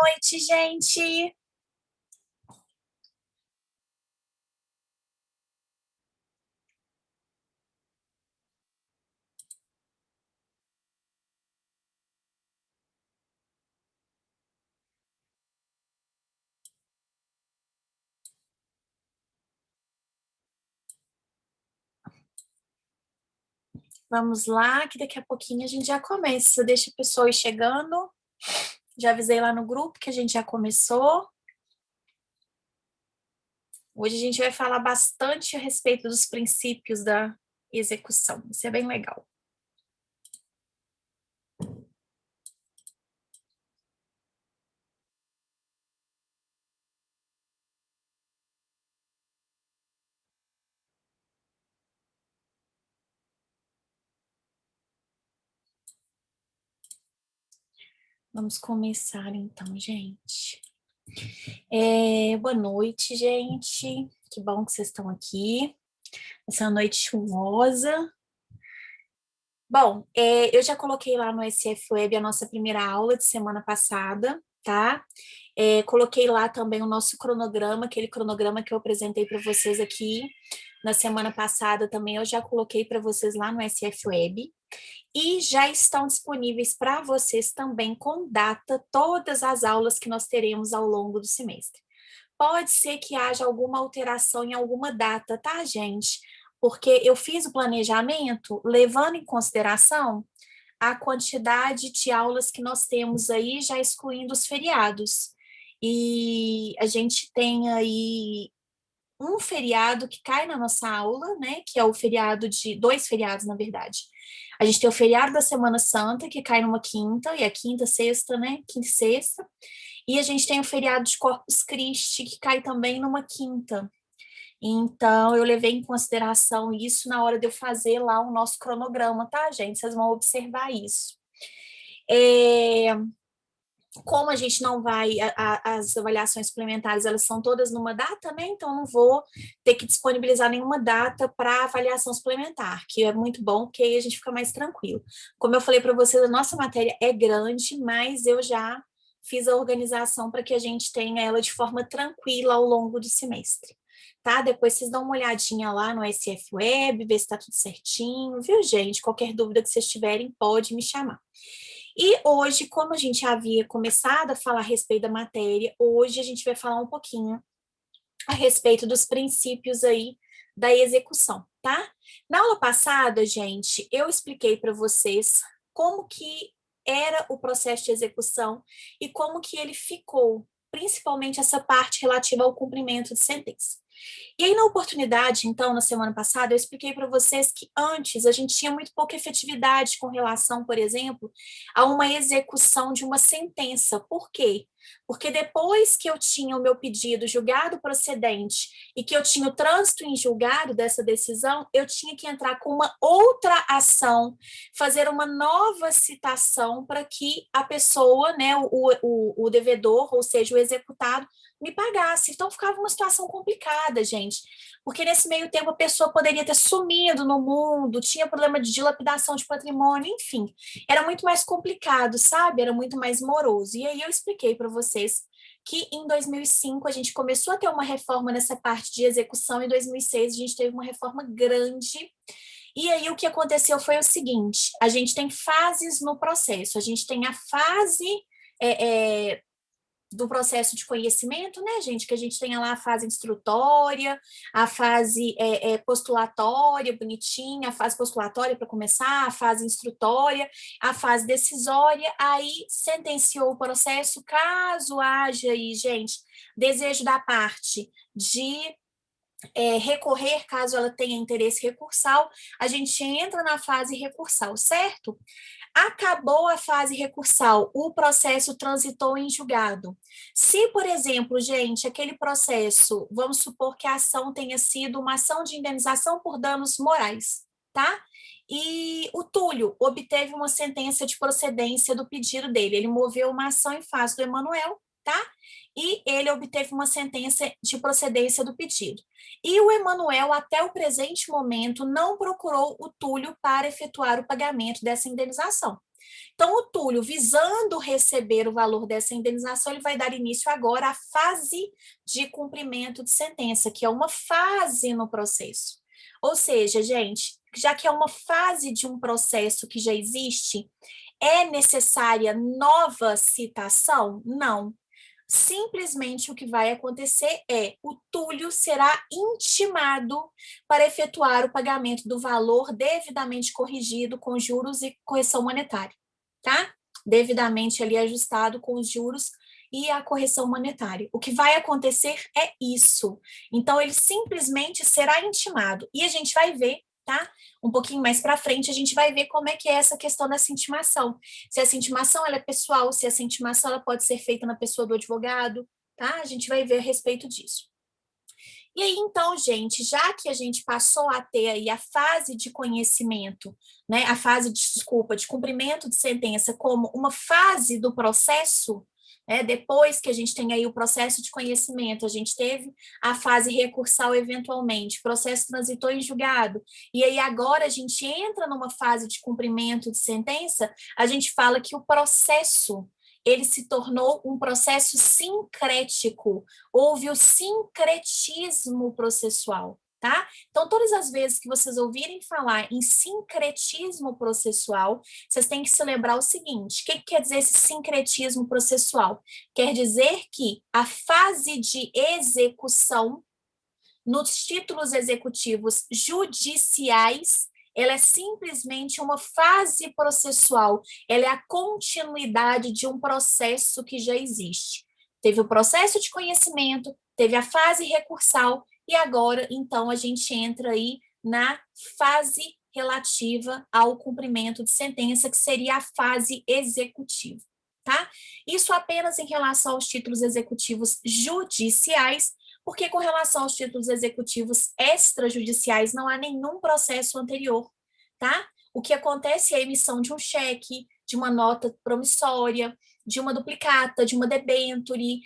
noite, gente. Vamos lá, que daqui a pouquinho a gente já começa. Deixa a pessoa ir chegando. Já avisei lá no grupo que a gente já começou. Hoje a gente vai falar bastante a respeito dos princípios da execução. Isso é bem legal. Vamos começar então, gente. Boa noite, gente. Que bom que vocês estão aqui. Essa noite chuvosa. Bom, eu já coloquei lá no SF Web a nossa primeira aula de semana passada, tá? Coloquei lá também o nosso cronograma, aquele cronograma que eu apresentei para vocês aqui na semana passada também, eu já coloquei para vocês lá no SF Web. E já estão disponíveis para vocês também com data todas as aulas que nós teremos ao longo do semestre. Pode ser que haja alguma alteração em alguma data, tá, gente? Porque eu fiz o planejamento levando em consideração a quantidade de aulas que nós temos aí, já excluindo os feriados. E a gente tem aí um feriado que cai na nossa aula, né? Que é o feriado de dois feriados, na verdade. A gente tem o feriado da Semana Santa, que cai numa quinta, e é quinta, sexta, né? Quinta e sexta. E a gente tem o feriado de Corpus Christi, que cai também numa quinta. Então, eu levei em consideração isso na hora de eu fazer lá o nosso cronograma, tá, gente? Vocês vão observar isso. Como a gente não vai, as avaliações suplementares, elas são todas numa data, né? Então, não vou ter que disponibilizar nenhuma data para avaliação suplementar, que é muito bom, porque aí a gente fica mais tranquilo. Como eu falei para vocês, a nossa matéria é grande, mas eu já fiz a organização para que a gente tenha ela de forma tranquila ao longo do semestre. Tá? Depois vocês dão uma olhadinha lá no SF Web, ver se está tudo certinho, viu, gente? Qualquer dúvida que vocês tiverem, pode me chamar. E hoje, como a gente havia começado a falar a respeito da matéria, hoje a gente vai falar um pouquinho a respeito dos princípios aí da execução, tá? Na aula passada, gente, eu expliquei para vocês como que era o processo de execução e como que ele ficou, principalmente essa parte relativa ao cumprimento de sentença. E aí, na oportunidade, então, na semana passada, eu expliquei para vocês que antes a gente tinha muito pouca efetividade com relação, por exemplo, a uma execução de uma sentença. Por quê? Porque depois que eu tinha o meu pedido julgado procedente e que eu tinha o trânsito em julgado dessa decisão, eu tinha que entrar com uma outra ação, fazer uma nova citação para que a pessoa, né, o devedor, ou seja, o executado, me pagasse. Então ficava uma situação complicada, gente, porque nesse meio tempo a pessoa poderia ter sumido no mundo, tinha problema de dilapidação de patrimônio, enfim, era muito mais complicado, sabe? Era muito mais moroso. E aí eu expliquei para vocês que em 2005 a gente começou a ter uma reforma nessa parte de execução, em 2006 a gente teve uma reforma grande. E aí o que aconteceu foi o seguinte: a gente tem fases no processo, a gente tem a fase do processo de conhecimento, né, gente? Que a gente tenha lá a fase instrutória, a fase postulatória, bonitinha, a fase postulatória para começar, a fase instrutória, a fase decisória, aí sentenciou o processo, caso haja aí, gente, desejo da parte de recorrer, caso ela tenha interesse recursal, a gente entra na fase recursal, certo? Acabou a fase recursal, o processo transitou em julgado. Se, por exemplo, gente, aquele processo, vamos supor que a ação tenha sido uma ação de indenização por danos morais, tá? E o Túlio obteve uma sentença de procedência do pedido dele. Ele moveu uma ação em face do Emanuel, tá? E ele obteve uma sentença de procedência do pedido. E o Emanuel, até o presente momento, não procurou o Túlio para efetuar o pagamento dessa indenização. Então, o Túlio, visando receber o valor dessa indenização, ele vai dar início agora à fase de cumprimento de sentença, que é uma fase no processo. Ou seja, gente, já que é uma fase de um processo que já existe, é necessária nova citação? Não. Simplesmente o que vai acontecer é o Túlio será intimado para efetuar o pagamento do valor devidamente corrigido com juros e correção monetária, tá? Devidamente ali ajustado com os juros e a correção monetária. O que vai acontecer é isso. Então, ele simplesmente será intimado. E a gente vai ver, tá? Um pouquinho mais para frente, a gente vai ver como é que é essa questão dessa intimação. Se essa intimação ela é pessoal, se essa intimação ela pode ser feita na pessoa do advogado, tá? A gente vai ver a respeito disso. E aí, então, gente, já que a gente passou a ter aí a fase de conhecimento, né, a fase de, desculpa, de cumprimento de sentença como uma fase do processo, né, depois que a gente tem aí o processo de conhecimento, a gente teve a fase recursal eventualmente, processo transitou em julgado, e aí agora a gente entra numa fase de cumprimento de sentença, a gente fala que o processo ele se tornou um processo sincrético, houve o sincretismo processual, tá? Então, todas as vezes que vocês ouvirem falar em sincretismo processual, vocês têm que se lembrar o seguinte: o que quer dizer esse sincretismo processual? Quer dizer que a fase de execução nos títulos executivos judiciais ela é simplesmente uma fase processual, ela é a continuidade de um processo que já existe. Teve o processo de conhecimento, teve a fase recursal, e agora, então, a gente entra aí na fase relativa ao cumprimento de sentença, que seria a fase executiva, tá? Isso apenas em relação aos títulos executivos judiciais, porque com relação aos títulos executivos extrajudiciais não há nenhum processo anterior, tá? O que acontece é a emissão de um cheque, de uma nota promissória, de uma duplicata, de uma debenture,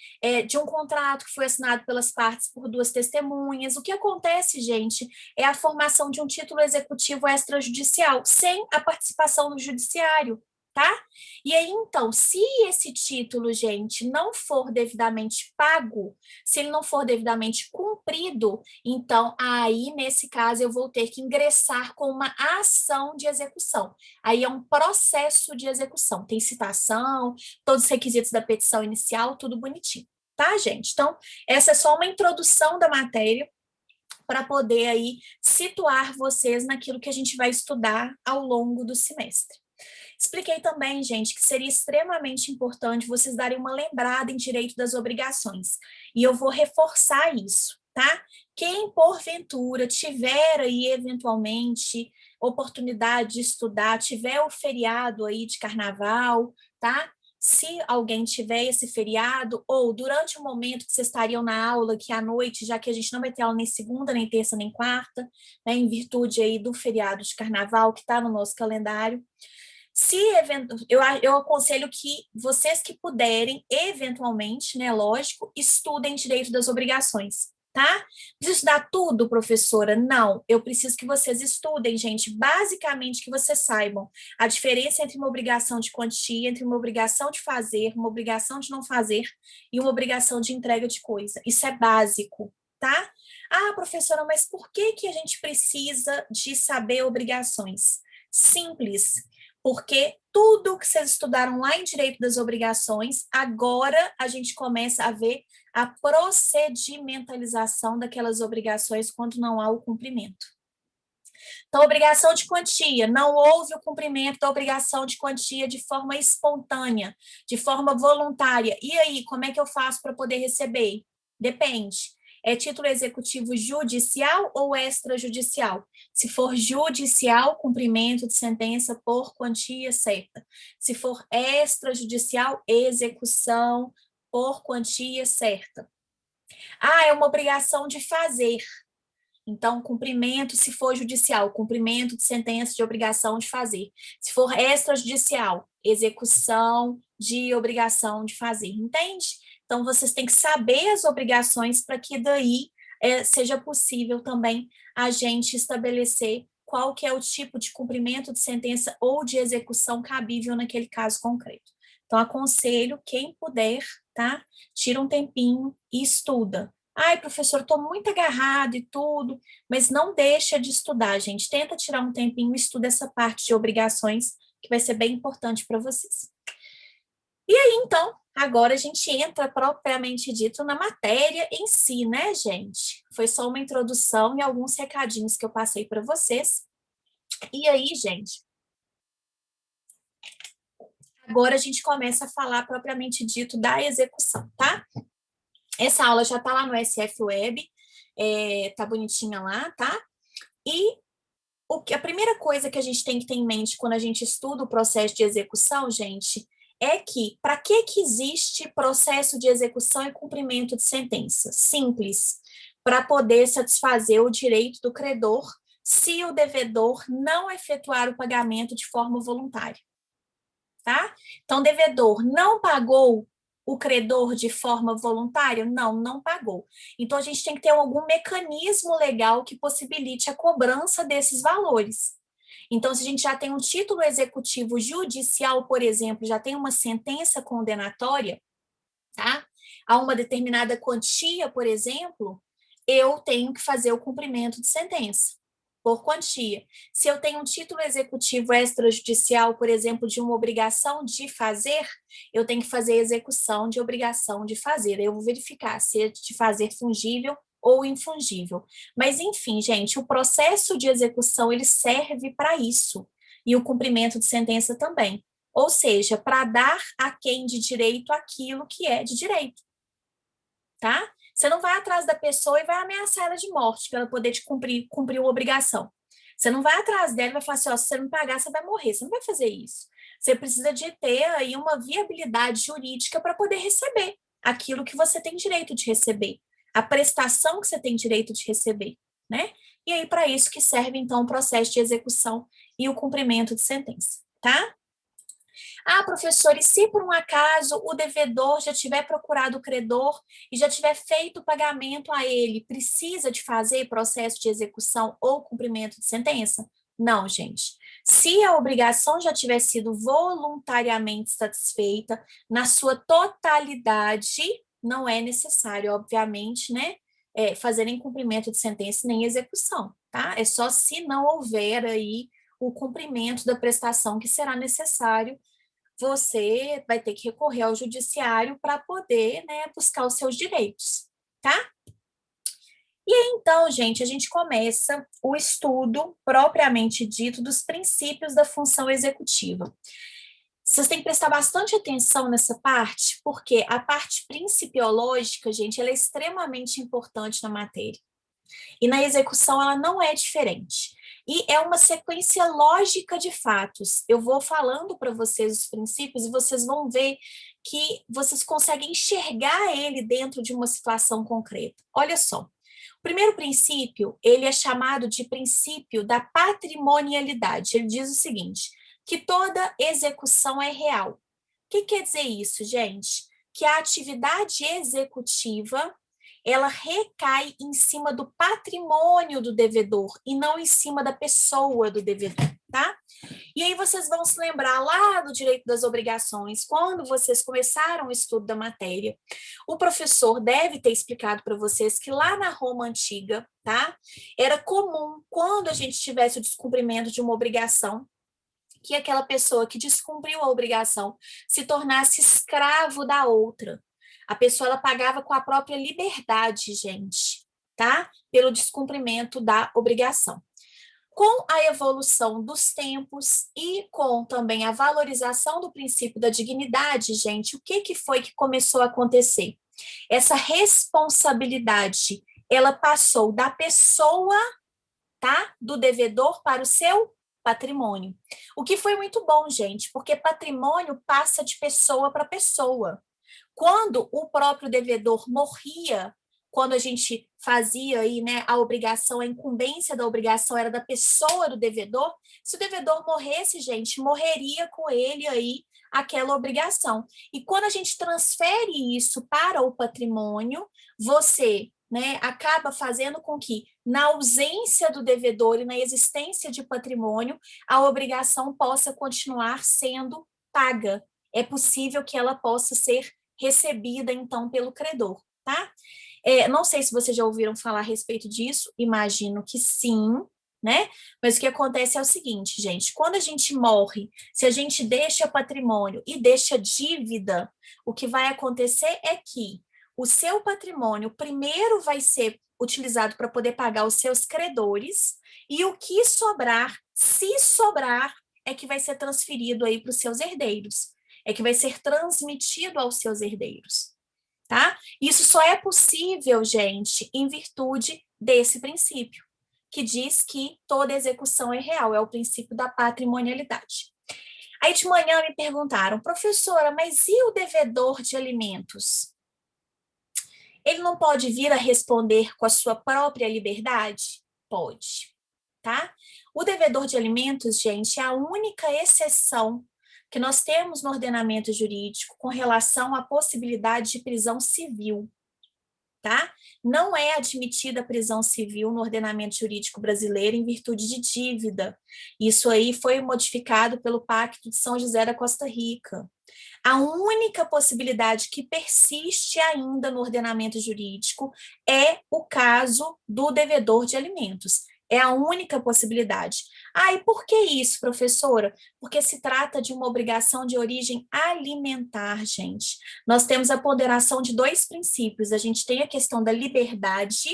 de um contrato que foi assinado pelas partes por duas testemunhas. O que acontece, gente, é a formação de um título executivo extrajudicial, sem a participação do judiciário, tá? E aí, então, se esse título, gente, não for devidamente pago, se ele não for devidamente cumprido, então, aí, nesse caso, eu vou ter que ingressar com uma ação de execução. Aí é um processo de execução. Tem citação, todos os requisitos da petição inicial, tudo bonitinho. Tá, gente? Então, essa é só uma introdução da matéria para poder aí situar vocês naquilo que a gente vai estudar ao longo do semestre. Expliquei também, gente, que seria extremamente importante vocês darem uma lembrada em direito das obrigações. E eu vou reforçar isso, tá? Quem, porventura, tiver aí, eventualmente, oportunidade de estudar, tiver o feriado aí de carnaval, tá? Se alguém tiver esse feriado, ou durante o momento que vocês estariam na aula, que à noite, já que a gente não vai ter aula nem segunda, nem terça, nem quarta, né, em virtude aí do feriado de carnaval que está no nosso calendário, se eu aconselho que vocês que puderem, eventualmente, né, lógico, estudem direito das obrigações, tá? Preciso estudar tudo, professora? Não, eu preciso que vocês estudem, gente, basicamente que vocês saibam a diferença entre uma obrigação de quantia, entre uma obrigação de fazer, uma obrigação de não fazer e uma obrigação de entrega de coisa. Isso é básico, tá? Ah, professora, mas por que que a gente precisa de saber obrigações? Simples, porque tudo que vocês estudaram lá em Direito das Obrigações, agora a gente começa a ver a procedimentalização daquelas obrigações quando não há o cumprimento. Então, obrigação de quantia, não houve o cumprimento da obrigação de quantia de forma espontânea, de forma voluntária. E aí, como é que eu faço para poder receber? Depende. É título executivo judicial ou extrajudicial? Se for judicial, cumprimento de sentença por quantia certa. Se for extrajudicial, execução por quantia certa. Ah, é uma obrigação de fazer. Então, cumprimento, se for judicial, cumprimento de sentença de obrigação de fazer. Se for extrajudicial, execução de obrigação de fazer. Entende? Então, vocês têm que saber as obrigações para que daí seja possível também a gente estabelecer qual que é o tipo de cumprimento de sentença ou de execução cabível naquele caso concreto. Então, aconselho quem puder, tá? Tira um tempinho e estuda. Ai, professor, estou muito agarrado e tudo, mas não deixa de estudar, gente. Tenta tirar um tempinho e estuda essa parte de obrigações, que vai ser bem importante para vocês. E aí, então, agora a gente entra propriamente dito na matéria em si, né, gente? Foi só uma introdução e alguns recadinhos que eu passei para vocês. E aí, gente, agora a gente começa a falar propriamente dito da execução, tá? Essa aula já tá lá no SF Web, tá bonitinha lá, tá? E a primeira coisa que a gente tem que ter em mente quando a gente estuda o processo de execução, gente, é que para que existe processo de execução e cumprimento de sentença? Simples, para poder satisfazer o direito do credor se o devedor não efetuar o pagamento de forma voluntária, tá? Então, o devedor não pagou o credor de forma voluntária? Não, não pagou. Então, a gente tem que ter algum mecanismo legal que possibilite a cobrança desses valores. Então, se a gente já tem um título executivo judicial, por exemplo, já tem uma sentença condenatória, tá? A uma determinada quantia, por exemplo, eu tenho que fazer o cumprimento de sentença por quantia. Se eu tenho um título executivo extrajudicial, por exemplo, de uma obrigação de fazer, eu tenho que fazer execução de obrigação de fazer. Eu vou verificar se é de fazer fungível ou infungível. Mas, enfim, gente, o processo de execução, ele serve para isso. E o cumprimento de sentença também. Ou seja, para dar a quem de direito aquilo que é de direito. Tá? Você não vai atrás da pessoa e vai ameaçar ela de morte para ela poder te cumprir uma obrigação. Você não vai atrás dela e vai falar assim, ó, se você não pagar, você vai morrer. Você não vai fazer isso. Você precisa de ter aí uma viabilidade jurídica para poder receber aquilo que você tem direito de receber, a prestação que você tem direito de receber, né? E aí, para isso que serve, então, o processo de execução e o cumprimento de sentença, tá? Ah, professor, e se por um acaso o devedor já tiver procurado o credor e já tiver feito o pagamento a ele, precisa de fazer processo de execução ou cumprimento de sentença? Não, gente. Se a obrigação já tiver sido voluntariamente satisfeita na sua totalidade, não é necessário, obviamente, né, fazer nem cumprimento de sentença nem execução, tá? É só se não houver aí o cumprimento da prestação que será necessário, você vai ter que recorrer ao judiciário para poder, né, buscar os seus direitos, tá? E aí, então, gente, a gente começa o estudo propriamente dito dos princípios da função executiva. Vocês têm que prestar bastante atenção nessa parte, porque a parte principiológica, gente, ela é extremamente importante na matéria. E na execução ela não é diferente. E é uma sequência lógica de fatos. Eu vou falando para vocês os princípios e vocês vão ver que vocês conseguem enxergar ele dentro de uma situação concreta. Olha só. O primeiro princípio, ele é chamado de princípio da patrimonialidade. Ele diz o seguinte, que toda execução é real. O que quer dizer isso, gente? Que a atividade executiva ela recai em cima do patrimônio do devedor e não em cima da pessoa do devedor, tá? E aí vocês vão se lembrar lá do direito das obrigações, quando vocês começaram o estudo da matéria, o professor deve ter explicado para vocês que lá na Roma antiga, tá? Era comum, quando a gente tivesse o descumprimento de uma obrigação, que aquela pessoa que descumpriu a obrigação se tornasse escravo da outra. A pessoa ela pagava com a própria liberdade, gente, tá? Pelo descumprimento da obrigação. Com a evolução dos tempos e com também a valorização do princípio da dignidade, gente, o que foi que começou a acontecer? Essa responsabilidade, ela passou da pessoa, tá? Do devedor para o seu patrimônio. O que foi muito bom, gente, porque patrimônio passa de pessoa para pessoa. Quando o próprio devedor morria, quando a gente fazia aí, né, a obrigação, a incumbência da obrigação era da pessoa do devedor, se o devedor morresse, gente, morreria com ele aí aquela obrigação. E quando a gente transfere isso para o patrimônio, você né, acaba fazendo com que, na ausência do devedor e na existência de patrimônio, a obrigação possa continuar sendo paga. É possível que ela possa ser recebida, então, pelo credor, tá? Não sei se vocês já ouviram falar a respeito disso, imagino que sim, né? Mas o que acontece é o seguinte, gente, quando a gente morre, se a gente deixa patrimônio e deixa dívida, o que vai acontecer é que o seu patrimônio primeiro vai ser utilizado para poder pagar os seus credores e o que sobrar, se sobrar, é que vai ser transferido aí para os seus herdeiros, é que vai ser transmitido aos seus herdeiros, tá? Isso só é possível, gente, em virtude desse princípio, que diz que toda execução é real, é o princípio da patrimonialidade. Aí de manhã me perguntaram, professora, mas e o devedor de alimentos? Ele não pode vir a responder com a sua própria liberdade? Pode, tá? O devedor de alimentos, gente, é a única exceção que nós temos no ordenamento jurídico com relação à possibilidade de prisão civil, tá? Não é admitida a prisão civil no ordenamento jurídico brasileiro em virtude de dívida. Isso aí foi modificado pelo Pacto de São José da Costa Rica. A única possibilidade que persiste ainda no ordenamento jurídico é o caso do devedor de alimentos. É a única possibilidade. Ah, e por que isso, professora? Porque se trata de uma obrigação de origem alimentar, gente. Nós temos a ponderação de dois princípios. A gente tem a questão da liberdade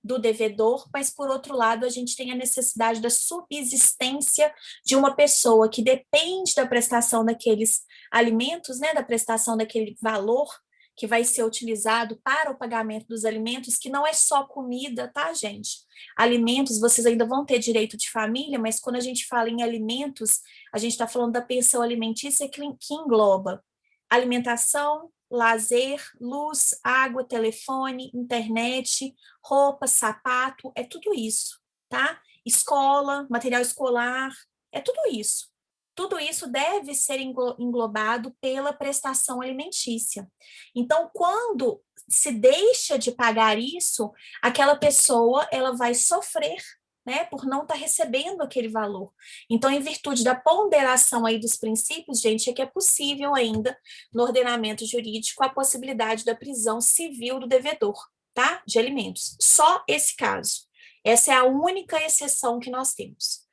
do devedor, mas, por outro lado, a gente tem a necessidade da subsistência de uma pessoa que depende da prestação daqueles alimentos, né, da prestação daquele valor que vai ser utilizado para o pagamento dos alimentos, que não é só comida, tá, gente? Alimentos, vocês ainda vão ter direito de família, mas quando a gente fala em alimentos, a gente está falando da pensão alimentícia que engloba alimentação, lazer, luz, água, telefone, internet, roupa, sapato, é tudo isso, tá? Escola, material escolar, é tudo isso. Tudo isso deve ser englobado pela prestação alimentícia. Então, quando se deixa de pagar isso, aquela pessoa ela vai sofrer, né, por não estar recebendo aquele valor. Então, em virtude da ponderação aí dos princípios, gente, é que é possível ainda no ordenamento jurídico a possibilidade da prisão civil do devedor, tá, de alimentos. Só esse caso. Essa é a única exceção que nós temos.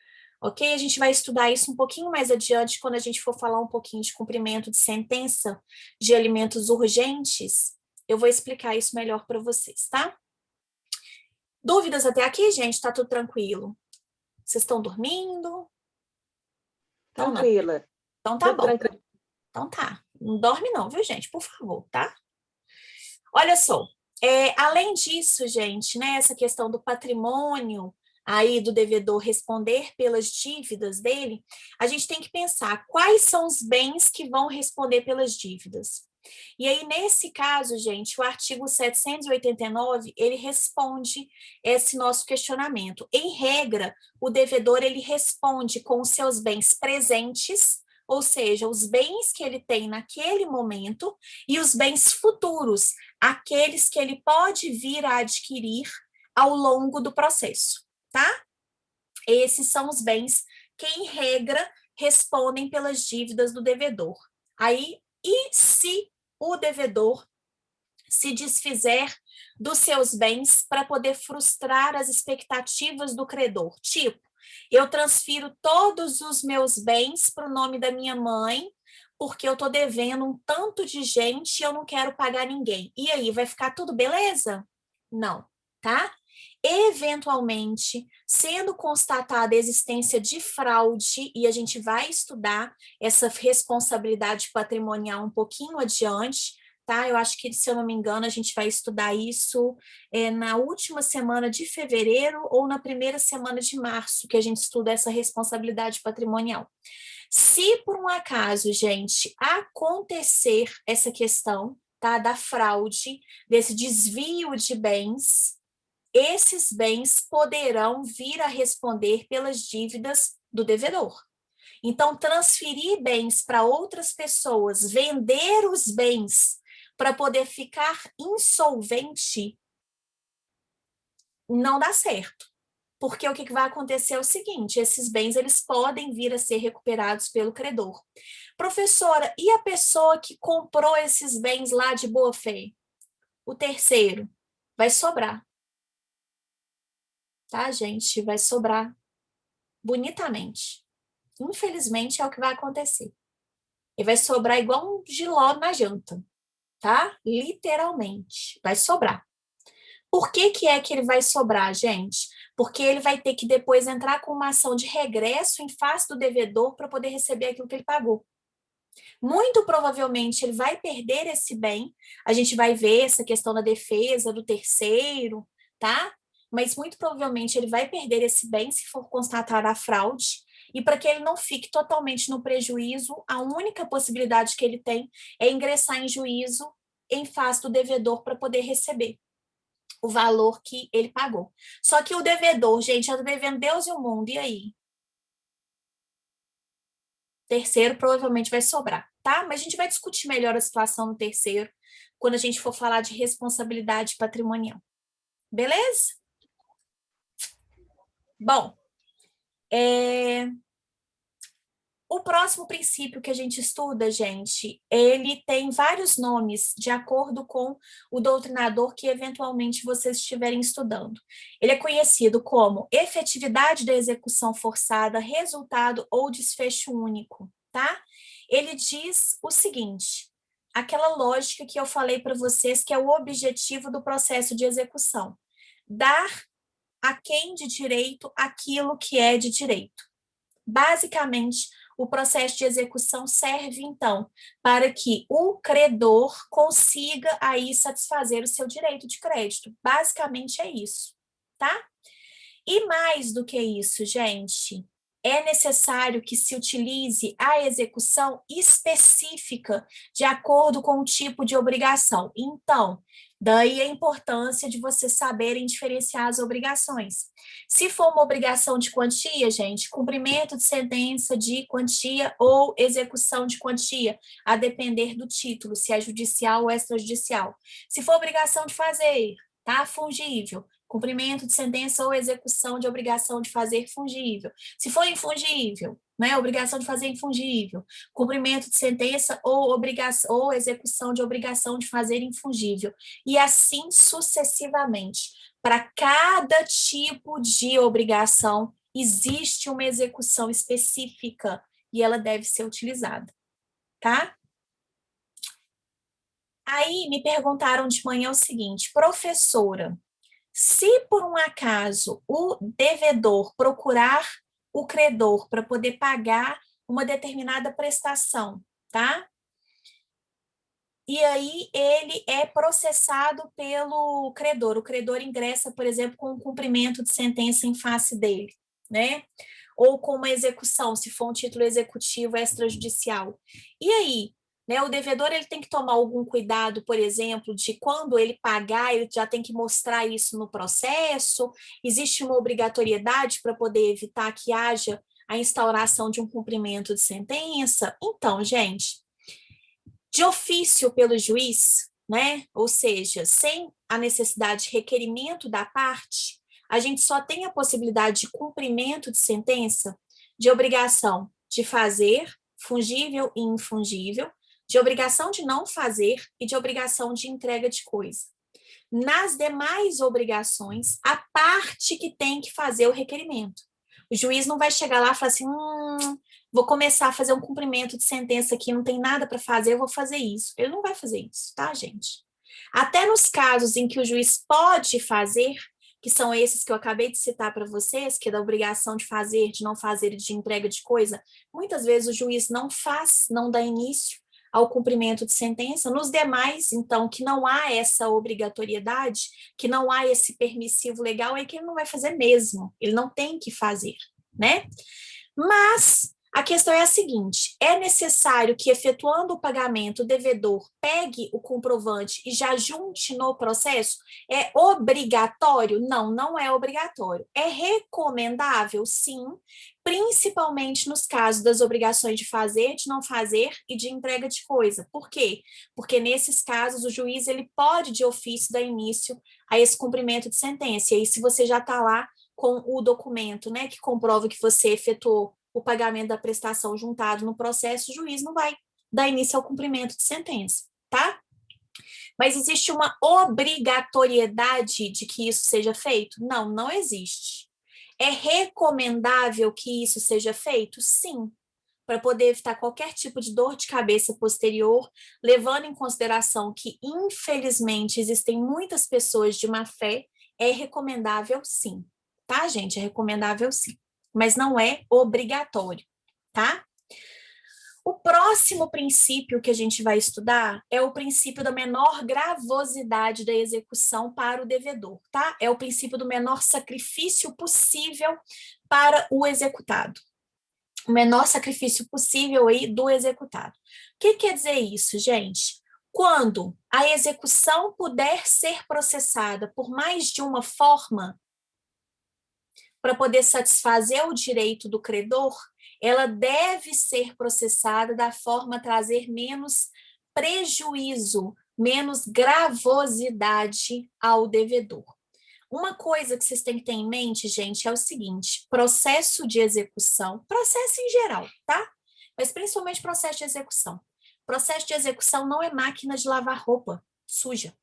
Ok? A gente vai estudar isso um pouquinho mais adiante, quando a gente for falar um pouquinho de cumprimento de sentença de alimentos urgentes. Eu vou explicar isso melhor para vocês, tá? Dúvidas até aqui, gente? Tá tudo tranquilo? Vocês estão dormindo? Então, não. Tranquila. Então, tá bom. Então, tá. Não dorme não, viu, gente? Por favor, tá? Olha só. Além disso, gente, né, essa questão do patrimônio aí do devedor responder pelas dívidas dele, a gente tem que pensar quais são os bens que vão responder pelas dívidas. E aí, nesse caso, gente, o artigo 789, ele responde esse nosso questionamento. Em regra, o devedor, ele responde com os seus bens presentes, ou seja, os bens que ele tem naquele momento, e os bens futuros, aqueles que ele pode vir a adquirir ao longo do processo, tá? Esses são os bens que, em regra, respondem pelas dívidas do devedor. Aí, e se o devedor se desfizer dos seus bens para poder frustrar as expectativas do credor? Tipo, eu transfiro todos os meus bens para o nome da minha mãe, porque eu estou devendo um tanto de gente e eu não quero pagar ninguém. E aí, vai ficar tudo beleza? Não, tá? Eventualmente, sendo constatada a existência de fraude, e a gente vai estudar essa responsabilidade patrimonial um pouquinho adiante, tá? Eu acho que, se eu não me engano, a gente vai estudar isso na última semana de fevereiro ou na primeira semana de março, que a gente estuda essa responsabilidade patrimonial. Se por um acaso, gente, acontecer essa questão, tá, da fraude, desse desvio de bens, esses bens poderão vir a responder pelas dívidas do devedor. Então, transferir bens para outras pessoas, vender os bens para poder ficar insolvente, não dá certo. Porque o que vai acontecer é o seguinte, esses bens eles podem vir a ser recuperados pelo credor. Professora, e a pessoa que comprou esses bens lá de boa fé? O terceiro vai sobrar, tá, gente? Vai sobrar bonitamente. Infelizmente é o que vai acontecer. E vai sobrar igual um jiló na janta, tá? Literalmente, vai sobrar. Por que que é que ele vai sobrar, gente? Porque ele vai ter que depois entrar com uma ação de regresso em face do devedor para poder receber aquilo que ele pagou. Muito provavelmente ele vai perder esse bem. A gente vai ver essa questão da defesa do terceiro, tá? Mas muito provavelmente ele vai perder esse bem se for constatada a fraude. E para que ele não fique totalmente no prejuízo, a única possibilidade que ele tem é ingressar em juízo em face do devedor para poder receber o valor que ele pagou. Só que o devedor, gente, anda devendo Deus e o mundo, e aí? Terceiro provavelmente vai sobrar, tá? Mas a gente vai discutir melhor a situação no terceiro quando a gente for falar de responsabilidade patrimonial. Beleza? Bom, o próximo princípio que a gente estuda, gente, ele tem vários nomes de acordo com o doutrinador que eventualmente vocês estiverem estudando. Ele é conhecido como efetividade da execução forçada, resultado ou desfecho único, tá? Ele diz o seguinte: aquela lógica que eu falei para vocês que é o objetivo do processo de execução. Dar a quem de direito aquilo que é de direito. Basicamente, o processo de execução serve, então, para que o credor consiga aí satisfazer o seu direito de crédito. Basicamente é isso, tá? E mais do que isso, gente, é necessário que se utilize a execução específica de acordo com o tipo de obrigação. Então, daí a importância de vocês saberem diferenciar as obrigações. Se for uma obrigação de quantia, gente, cumprimento de sentença de quantia ou execução de quantia, a depender do título, se é judicial ou extrajudicial. Se for obrigação de fazer, tá? Fungível, cumprimento de sentença ou execução de obrigação de fazer fungível. Se for infungível, né, obrigação de fazer infungível, cumprimento de sentença ou obrigação ou execução de obrigação de fazer infungível, e assim sucessivamente. Para cada tipo de obrigação existe uma execução específica e ela deve ser utilizada, tá? Aí me perguntaram de manhã o seguinte, professora, se por um acaso o devedor procurar o credor para poder pagar uma determinada prestação, tá? E aí ele é processado pelo credor. O credor ingressa, por exemplo, com um cumprimento de sentença em face dele, né? Ou com uma execução, se for um título executivo extrajudicial. E aí, né, o devedor ele tem que tomar algum cuidado, por exemplo, de quando ele pagar, ele já tem que mostrar isso no processo. Existe uma obrigatoriedade para poder evitar que haja a instauração de um cumprimento de sentença. Então, gente, de ofício pelo juiz, né? Ou seja, sem a necessidade de requerimento da parte, a gente só tem a possibilidade de cumprimento de sentença, de obrigação de fazer, fungível e infungível, de obrigação de não fazer e de obrigação de entrega de coisa. Nas demais obrigações, a parte que tem que fazer o requerimento. O juiz não vai chegar lá e falar assim, vou começar a fazer um cumprimento de sentença aqui, não tem nada para fazer, eu vou fazer isso. Ele não vai fazer isso, tá, gente? Até nos casos em que o juiz pode fazer, que são esses que eu acabei de citar para vocês, que é da obrigação de fazer, de não fazer e de entrega de coisa, muitas vezes o juiz não faz, não dá início ao cumprimento de sentença. Nos demais, então, que não há essa obrigatoriedade, que não há esse permissivo legal, é que ele não vai fazer mesmo, ele não tem que fazer, né? Mas A questão é a seguinte: é necessário que, efetuando o pagamento, o devedor pegue o comprovante e já junte no processo? É obrigatório? Não, não é obrigatório. É recomendável? Sim, principalmente nos casos das obrigações de fazer, de não fazer e de entrega de coisa. Por quê? Porque nesses casos o juiz ele pode, de ofício, dar início a esse cumprimento de sentença. E aí, se você já está lá com o documento, né, que comprova que você efetuou o pagamento da prestação juntado no processo, o juiz não vai dar início ao cumprimento de sentença, tá? Mas existe uma obrigatoriedade de que isso seja feito? Não, não existe. É recomendável que isso seja feito? Sim, para poder evitar qualquer tipo de dor de cabeça posterior, levando em consideração que, infelizmente, existem muitas pessoas de má fé, é recomendável sim, tá, gente? É recomendável sim, mas não é obrigatório, tá? O próximo princípio que a gente vai estudar é o princípio da menor gravosidade da execução para o devedor, tá? É o princípio do menor sacrifício possível para o executado. O menor sacrifício possível aí do executado. O que quer dizer isso, gente? Quando a execução puder ser processada por mais de uma forma para poder satisfazer o direito do credor, ela deve ser processada da forma a trazer menos prejuízo, menos gravosidade ao devedor. Uma coisa que vocês têm que ter em mente, gente, é o seguinte: processo de execução, processo em geral, tá? Mas principalmente processo de execução. Processo de execução não é máquina de lavar roupa suja,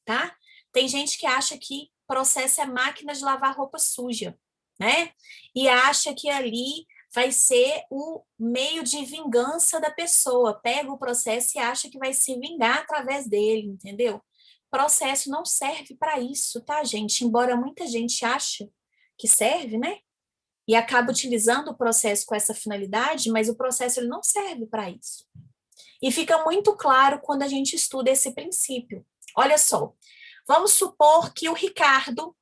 tá? Tem gente que acha que processo é máquina de lavar roupa suja, né? E acha que ali vai ser o meio de vingança da pessoa. Pega o processo e acha que vai se vingar através dele, entendeu? Processo não serve para isso, tá, gente? Embora muita gente ache que serve, né? E acaba utilizando o processo com essa finalidade, mas o processo ele não serve para isso. E fica muito claro quando a gente estuda esse princípio. Olha só, vamos supor que o Ricardo,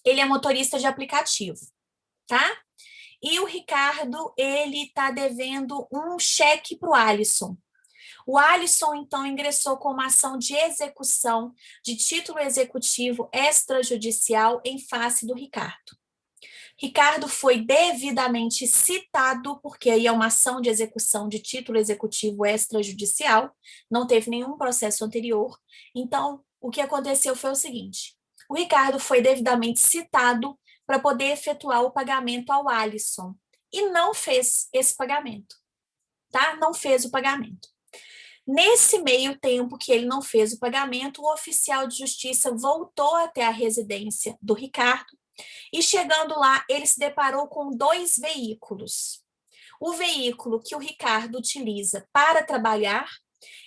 ele é motorista de aplicativo, tá? E o Ricardo, ele está devendo um cheque para o Alisson. O Alisson, então, ingressou com uma ação de execução de título executivo extrajudicial em face do Ricardo. Ricardo foi devidamente citado, porque aí é uma ação de execução de título executivo extrajudicial, não teve nenhum processo anterior. Então, o que aconteceu foi o seguinte: o Ricardo foi devidamente citado para poder efetuar o pagamento ao Alisson e não fez esse pagamento, tá? Não fez o pagamento. Nesse meio tempo que ele não fez o pagamento, o oficial de justiça voltou até a residência do Ricardo e, chegando lá, ele se deparou com dois veículos. O veículo que o Ricardo utiliza para trabalhar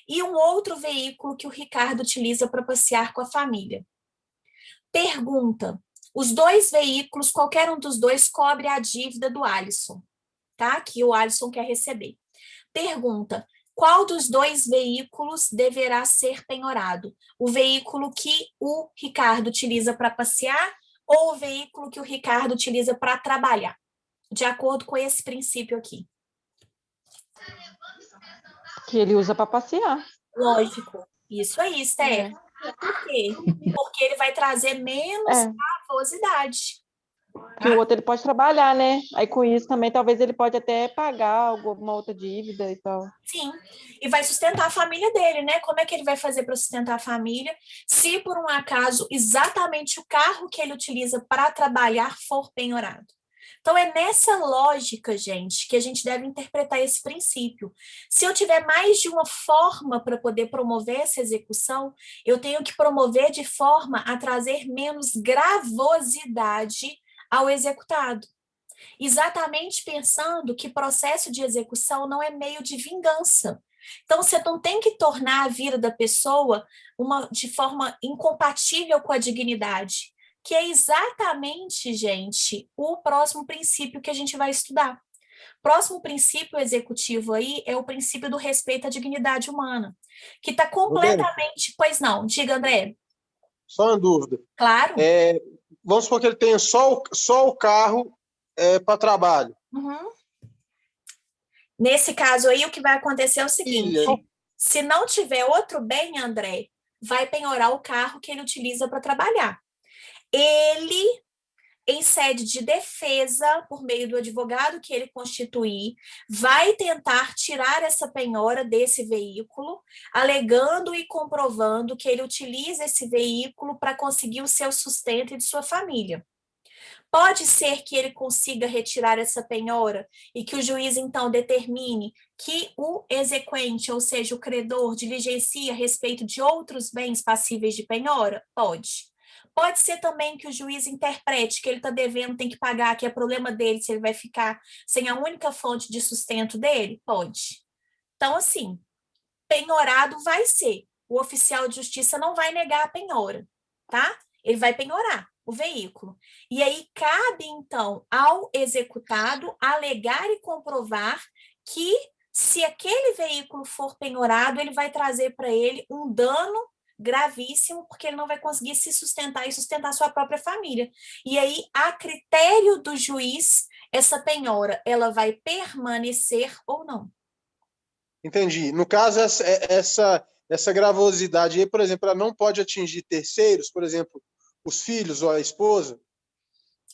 e um outro veículo que o Ricardo utiliza para passear com a família. Pergunta: os dois veículos, qualquer um dos dois, cobre a dívida do Alisson, tá? Que o Alisson quer receber. Pergunta: qual dos dois veículos deverá ser penhorado? O veículo que o Ricardo utiliza para passear ou o veículo que o Ricardo utiliza para trabalhar? De acordo com esse princípio aqui. Que ele usa para passear. Lógico. Isso aí, Esther. Por quê? Porque ele vai trazer menos gravosidade. Que o outro ele pode trabalhar, né? Aí com isso também talvez ele pode até pagar alguma outra dívida e tal. Sim, e vai sustentar a família dele, né? Como é que ele vai fazer para sustentar a família se por um acaso exatamente o carro que ele utiliza para trabalhar for penhorado? Então é nessa lógica, gente, que a gente deve interpretar esse princípio. Se eu tiver mais de uma forma para poder promover essa execução, eu tenho que promover de forma a trazer menos gravosidade ao executado. Exatamente pensando que processo de execução não é meio de vingança. Então, você não tem que tornar a vida da pessoa de forma incompatível com a dignidade, que é exatamente, gente, o próximo princípio que a gente vai estudar. Próximo princípio executivo aí é o princípio do respeito à dignidade humana, que está completamente... Pois não, diga, André. Só uma dúvida. Claro. Vamos supor que ele tenha só o carro para trabalho. Uhum. Nesse caso aí, o que vai acontecer é o Filha. seguinte: se não tiver outro bem, André, vai penhorar o carro que ele utiliza para trabalhar. Ele, em sede de defesa, por meio do advogado que ele constituir, vai tentar tirar essa penhora desse veículo, alegando e comprovando que ele utiliza esse veículo para conseguir o seu sustento e de sua família. Pode ser que ele consiga retirar essa penhora e que o juiz, então, determine que o exequente, ou seja, o credor, diligencie a respeito de outros bens passíveis de penhora? Pode. Pode ser também que o juiz interprete que ele está devendo, tem que pagar, que é problema dele se ele vai ficar sem a única fonte de sustento dele? Pode. Então, assim, penhorado vai ser. O oficial de justiça não vai negar a penhora, tá? Ele vai penhorar o veículo. E aí cabe, então, ao executado alegar e comprovar que, se aquele veículo for penhorado, ele vai trazer para ele um dano gravíssimo, porque ele não vai conseguir se sustentar e sustentar sua própria família. E aí, a critério do juiz, essa penhora, ela vai permanecer ou não. Entendi. No caso, essa gravosidade aí, por exemplo, ela não pode atingir terceiros, por exemplo, os filhos ou a esposa?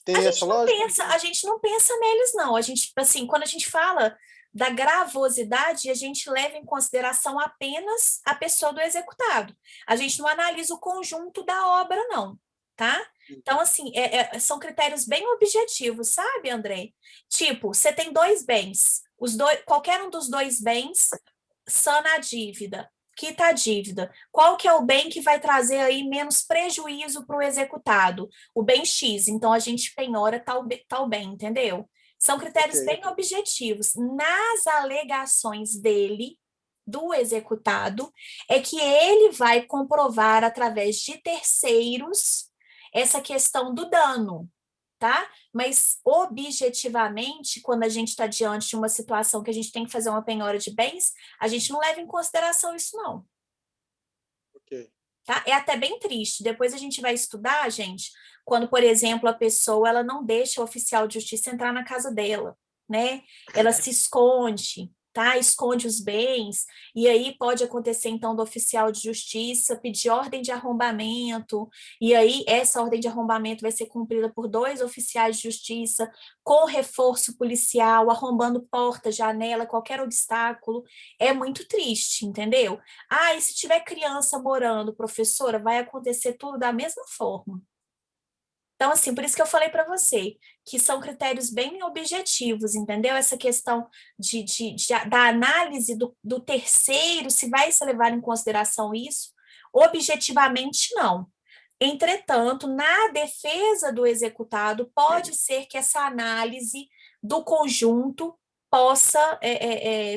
Tem essa lógica? A gente não pensa neles, não. A gente, assim, quando a gente fala da gravosidade, a gente leva em consideração apenas a pessoa do executado. A gente não analisa o conjunto da obra, não, tá? Então, assim, são critérios bem objetivos, sabe, André? Tipo, você tem dois bens, qualquer um dos dois bens sana a dívida, quita a dívida. Qual que é o bem que vai trazer aí menos prejuízo para o executado? O bem X, então a gente penhora tal bem, entendeu? São critérios bem objetivos. Nas alegações dele, do executado, é que ele vai comprovar através de terceiros essa questão do dano, tá? Mas objetivamente, quando a gente está diante de uma situação que a gente tem que fazer uma penhora de bens, a gente não leva em consideração isso, não. Ok. Tá? É até bem triste. Depois a gente vai estudar, gente, quando, por exemplo, a pessoa ela não deixa o oficial de justiça entrar na casa dela, né? Ela se esconde, tá? Esconde os bens, e aí pode acontecer, então, do oficial de justiça pedir ordem de arrombamento, e aí essa ordem de arrombamento vai ser cumprida por 2 oficiais de justiça, com reforço policial, arrombando porta, janela, qualquer obstáculo. É muito triste, entendeu? Ah, e se tiver criança morando, professora, vai acontecer tudo da mesma forma. Então, assim, por isso que eu falei para você, que são critérios bem objetivos, entendeu? Essa questão da análise do terceiro, se vai se levar em consideração isso, objetivamente não. Entretanto, na defesa do executado, pode ser que essa análise do conjunto possa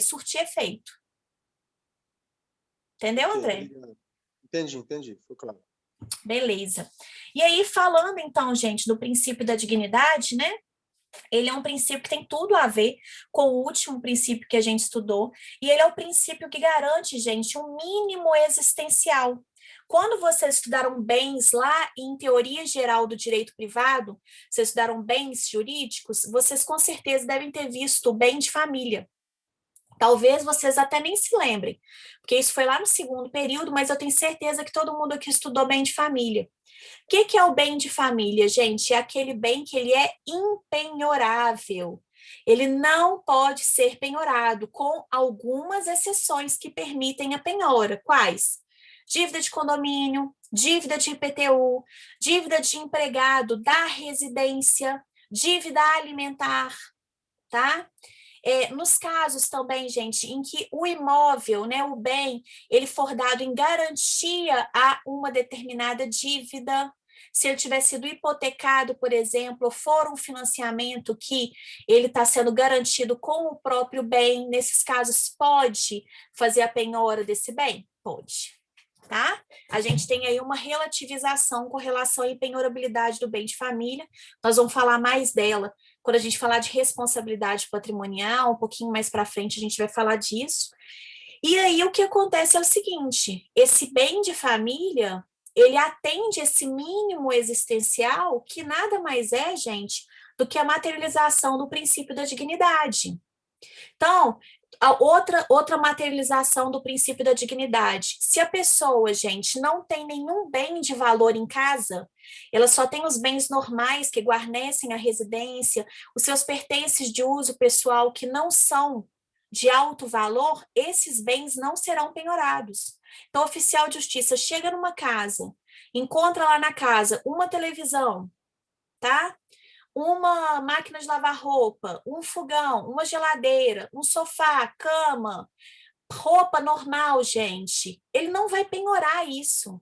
surtir efeito. Entendeu, Ok, André? obrigado. Entendi, foi claro. Beleza. E aí, falando então, gente, do princípio da dignidade, né? Ele é um princípio que tem tudo a ver com o último princípio que a gente estudou, e ele é o princípio que garante, gente, um mínimo existencial. Quando vocês estudaram bens lá em teoria geral do direito privado, vocês estudaram bens jurídicos, vocês com certeza devem ter visto o bem de família. Talvez vocês até nem se lembrem, porque isso foi lá no segundo período, mas eu tenho certeza que todo mundo aqui estudou bem de família. O que é o bem de família, gente? É aquele bem que ele é impenhorável. Ele não pode ser penhorado, com algumas exceções que permitem a penhora. Quais? Dívida de condomínio, dívida de IPTU, dívida de empregado da residência, dívida alimentar, tá? Nos casos também, gente, em que o imóvel, né, o bem, ele for dado em garantia a uma determinada dívida, se ele tiver sido hipotecado, por exemplo, ou for um financiamento que ele está sendo garantido com o próprio bem, nesses casos, pode fazer a penhora desse bem? Pode. Tá? A gente tem aí uma relativização com relação à penhorabilidade do bem de família. Nós vamos falar mais dela quando a gente falar de responsabilidade patrimonial, um pouquinho mais para frente a gente vai falar disso. E aí o que acontece é o seguinte: esse bem de família, ele atende esse mínimo existencial, que nada mais é, gente, do que a materialização do princípio da dignidade. Então, A outra materialização do princípio da dignidade. Se a pessoa, gente, não tem nenhum bem de valor em casa, ela só tem os bens normais que guarnecem a residência, os seus pertences de uso pessoal que não são de alto valor, esses bens não serão penhorados. Então, o oficial de justiça chega numa casa, encontra lá na casa uma televisão, tá? Uma máquina de lavar roupa, um fogão, uma geladeira, um sofá, cama, roupa normal, gente. Ele não vai penhorar isso.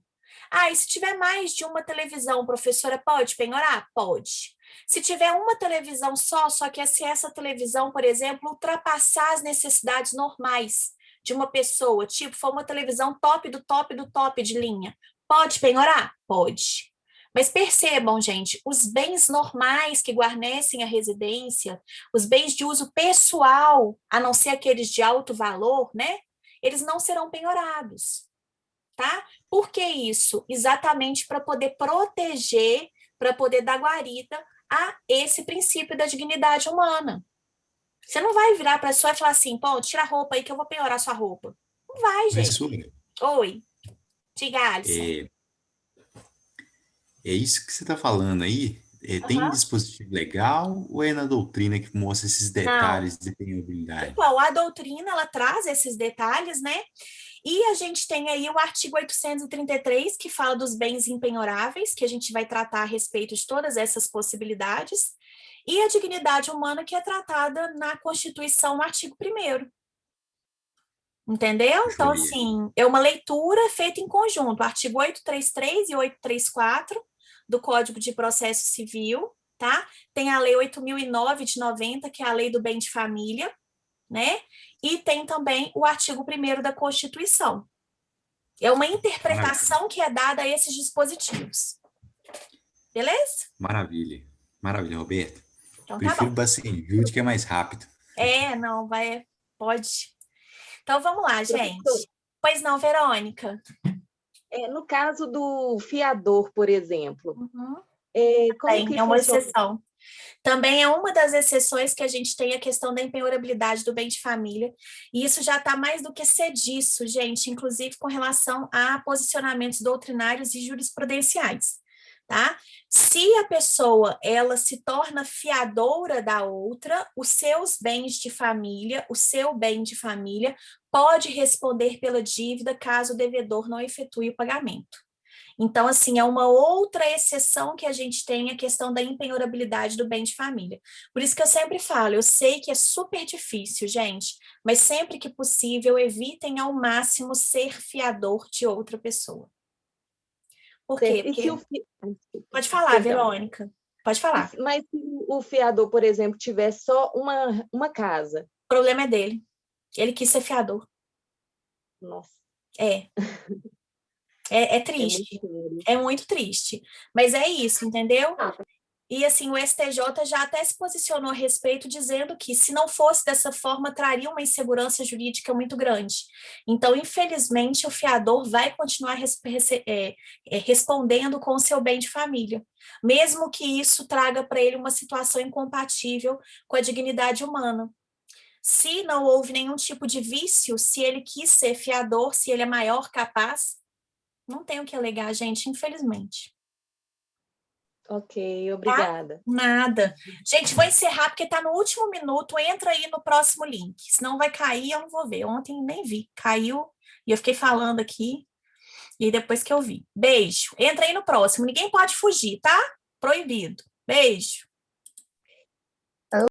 Ah, e se tiver mais de uma televisão, professora, pode penhorar? Pode. Se tiver uma televisão só que se essa televisão, por exemplo, ultrapassar as necessidades normais de uma pessoa, tipo, for uma televisão top do top do top de linha, pode penhorar? Pode. Mas percebam, gente, os bens normais que guarnecem a residência, os bens de uso pessoal, a não ser aqueles de alto valor, né? Eles não serão penhorados, tá? Por que isso? Exatamente para poder proteger, para poder dar guarida a esse princípio da dignidade humana. Você não vai virar para a pessoa e falar assim, pô, tira a roupa aí que eu vou penhorar sua roupa. Não vai, gente. Professora, Oi, diga, Alisson. é isso que você está falando aí? Tem dispositivo legal ou é na doutrina que mostra esses detalhes de penhorabilidade? Então, a doutrina, ela traz esses detalhes, né? E a gente tem aí o artigo 833, que fala dos bens impenhoráveis, que a gente vai tratar a respeito de todas essas possibilidades, e a dignidade humana, que é tratada na Constituição, no artigo 1º. Entendeu? Então, assim, é uma leitura feita em conjunto, artigo 833 e 834 do Código de Processo Civil, tá? Tem a Lei 8.009 de 90, que é a Lei do Bem de Família, né? E tem também o artigo 1º da Constituição. É uma interpretação que é dada a esses dispositivos. Beleza? Maravilha. Maravilha, Roberto. Então, Prefiro tá bom. Bacenjude, que é mais rápido. Não, pode. Então, vamos lá, gente. Pois não, Verônica? No caso do fiador, por exemplo, como que é uma funciona? exceção. Também é uma das exceções que a gente tem a questão da impenhorabilidade do bem de família, e isso já está mais do que sediço, gente, inclusive com relação a posicionamentos doutrinários e jurisprudenciais, tá? Se a pessoa, ela se torna fiadora da outra, os seus bens de família, o seu bem de família pode responder pela dívida caso o devedor não efetue o pagamento. Então, assim, é uma outra exceção que a gente tem, a questão da impenhorabilidade do bem de família. Por isso que eu sempre falo, eu sei que é super difícil, gente, mas sempre que possível, evitem ao máximo ser fiador de outra pessoa. Por quê? Porque... Pode falar, Verônica. Pode falar. Mas se o fiador, por exemplo, tiver só uma casa? O problema é dele. Ele quis ser fiador. Nossa. É triste, é muito triste, mas é isso, entendeu? E assim, o STJ já até se posicionou a respeito, dizendo que se não fosse dessa forma, traria uma insegurança jurídica muito grande. Então, infelizmente, o fiador vai continuar respondendo com o seu bem de família, mesmo que isso traga para ele uma situação incompatível com a dignidade humana. Se não houve nenhum tipo de vício, se ele quis ser fiador, se ele é maior capaz, não tem o que alegar, gente, infelizmente. Ok, obrigada. Tá? Nada. Gente, vou encerrar porque está no último minuto. Entra aí no próximo link. Senão vai cair, eu não vou ver. Ontem nem vi. Caiu e eu fiquei falando aqui. E depois que eu vi. Beijo. Entra aí no próximo. Ninguém pode fugir, tá? Proibido. Beijo.